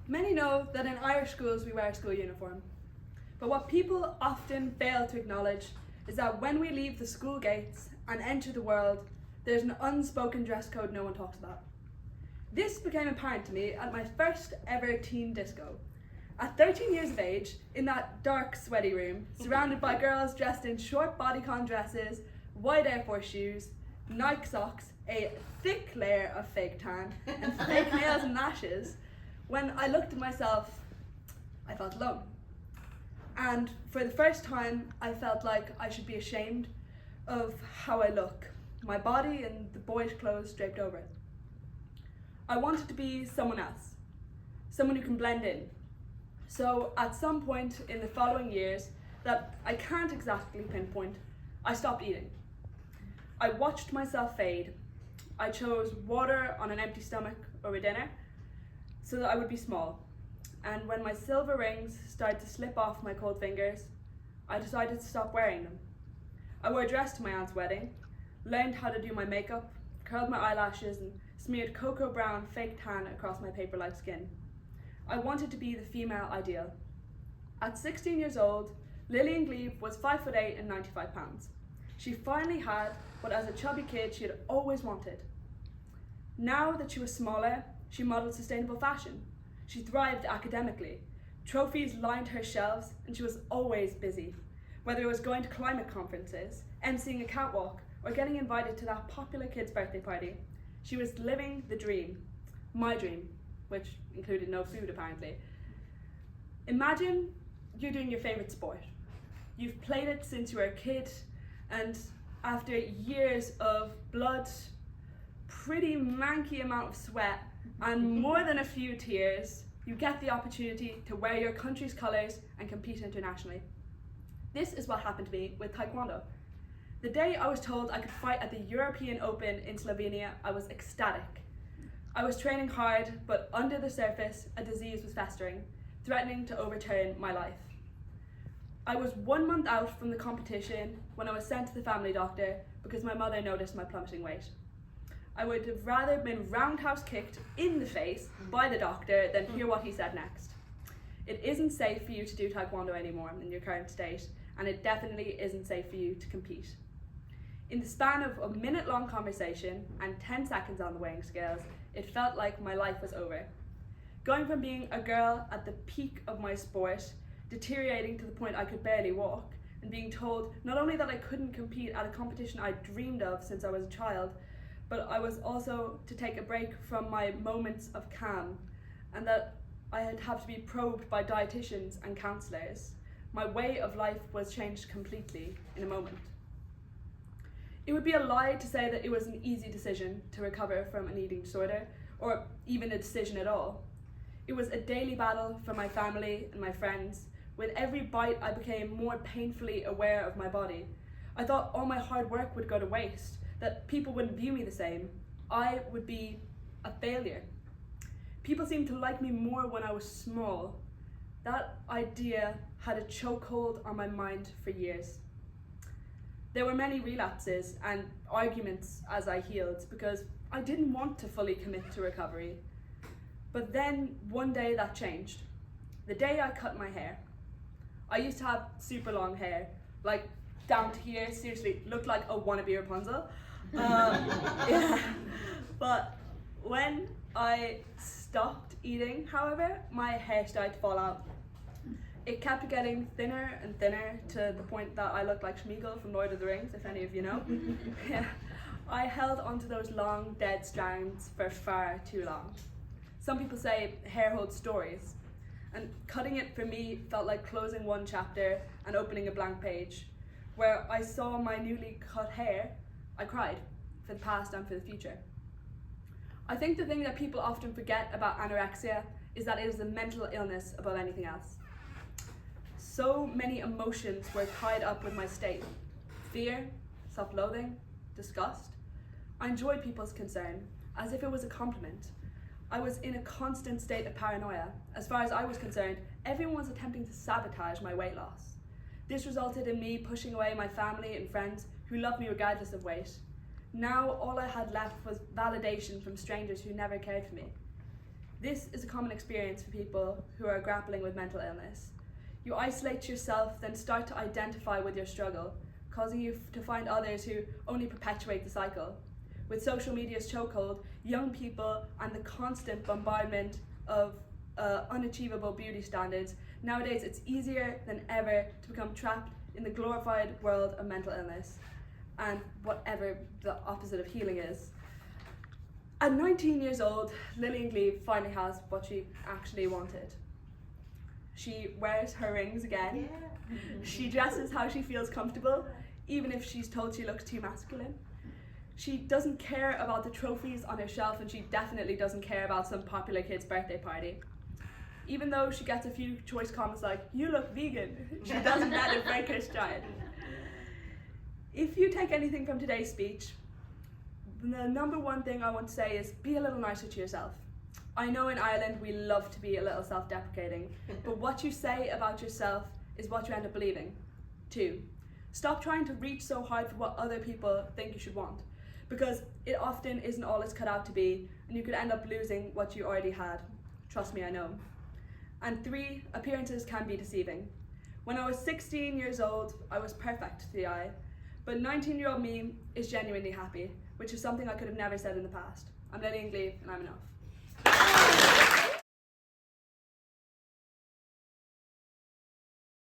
Many know that in Irish schools we wear a school uniform, but what people often fail to acknowledge is that when we leave the school gates and enter the world, there's an unspoken dress code no one talks about. This became apparent to me at my first ever teen disco. At 13 years of age, in that dark, sweaty room, surrounded by girls dressed in short bodycon dresses, white Air Force shoes, Nike socks, a thick layer of fake tan, and fake nails and lashes, when I looked at myself, I felt alone. And for the first time, I felt like I should be ashamed of how I look, my body and the boyish clothes draped over it. I wanted to be someone else, someone who can blend in. So at some point in the following years that I can't exactly pinpoint, I stopped eating. I watched myself fade. I chose water on an empty stomach over dinner so that I would be small. And when my silver rings started to slip off my cold fingers, I decided to stop wearing them. I wore a dress to my aunt's wedding, learned how to do my makeup, curled my eyelashes, and smeared cocoa brown fake tan across my paper-like skin. I wanted to be the female ideal. At 16 years old, Lillian Glebe was 5'8" and 95 pounds. She finally had what as a chubby kid she had always wanted. Now that she was smaller, she modeled sustainable fashion. She thrived academically. Trophies lined her shelves, and she was always busy. Whether it was going to climate conferences, emceeing a catwalk, or getting invited to that popular kid's birthday party, she was living the dream. My dream, which included no food apparently. Imagine you're doing your favorite sport. You've played it since you were a kid, and after years of blood, pretty manky amount of sweat, and more than a few tears, you get the opportunity to wear your country's colours and compete internationally. This is what happened to me with Taekwondo. The day I was told I could fight at the European Open in Slovenia, I was ecstatic. I was training hard, but under the surface, a disease was festering, threatening to overturn my life. I was 1 month out from the competition when I was sent to the family doctor because my mother noticed my plummeting weight. I would have rather been roundhouse kicked in the face by the doctor than hear what he said next. It isn't safe for you to do Taekwondo anymore in your current state, and it definitely isn't safe for you to compete. In the span of a minute-long conversation and 10 seconds on the weighing scales, it felt like my life was over. Going from being a girl at the peak of my sport, deteriorating to the point I could barely walk, and being told not only that I couldn't compete at a competition I dreamed of since I was a child, but I was also to take a break from my moments of calm, and that I'd have to be probed by dietitians and counsellors. My way of life was changed completely in a moment. It would be a lie to say that it was an easy decision to recover from an eating disorder, or even a decision at all. It was a daily battle for my family and my friends. With every bite, I became more painfully aware of my body. I thought all my hard work would go to waste, that people wouldn't view me the same. I would be a failure. People seemed to like me more when I was small. That idea had a chokehold on my mind for years. There were many relapses and arguments as I healed because I didn't want to fully commit to recovery. But then one day that changed. The day I cut my hair. I used to have super long hair, like down to here, seriously, looked like a wannabe Rapunzel. Yeah. But when I stopped eating, however, my hair started to fall out. It kept getting thinner and thinner to the point that I looked like Schmeagol from Lord of the Rings, if any of you know. Yeah. I held onto those long, dead strands for far too long. Some people say hair holds stories, and cutting it for me felt like closing one chapter and opening a blank page. Where I saw my newly cut hair, I cried for the past and for the future. I think the thing that people often forget about anorexia is that it is a mental illness above anything else. So many emotions were tied up with my state. Fear, self-loathing, disgust. I enjoyed people's concern, as if it was a compliment. I was in a constant state of paranoia. As far as I was concerned, everyone was attempting to sabotage my weight loss. This resulted in me pushing away my family and friends who loved me regardless of weight. Now all I had left was validation from strangers who never cared for me. This is a common experience for people who are grappling with mental illness. You isolate yourself, then start to identify with your struggle, causing you to find others who only perpetuate the cycle. With social media's chokehold, young people, and the constant bombardment of unachievable beauty standards, nowadays it's easier than ever to become trapped in the glorified world of mental illness and whatever the opposite of healing is. At 19 years old, Lillian finally has what she actually wanted. She wears her rings again. Yeah. She dresses how she feels comfortable, even if she's told she looks too masculine. She doesn't care about the trophies on her shelf, and she definitely doesn't care about some popular kid's birthday party. Even though she gets a few choice comments like, "You look vegan," she doesn't let it break her stride. If you take anything from today's speech, the number one thing I want to say is be a little nicer to yourself. I know in Ireland we love to be a little self-deprecating, but what you say about yourself is what you end up believing. 2, stop trying to reach so hard for what other people think you should want, because it often isn't all it's cut out to be, and you could end up losing what you already had. Trust me, I know. And 3, appearances can be deceiving. When I was 16 years old, I was perfect to the eye, but 19-year-old me is genuinely happy, which is something I could have never said in the past. I'm Lillian, and I'm enough.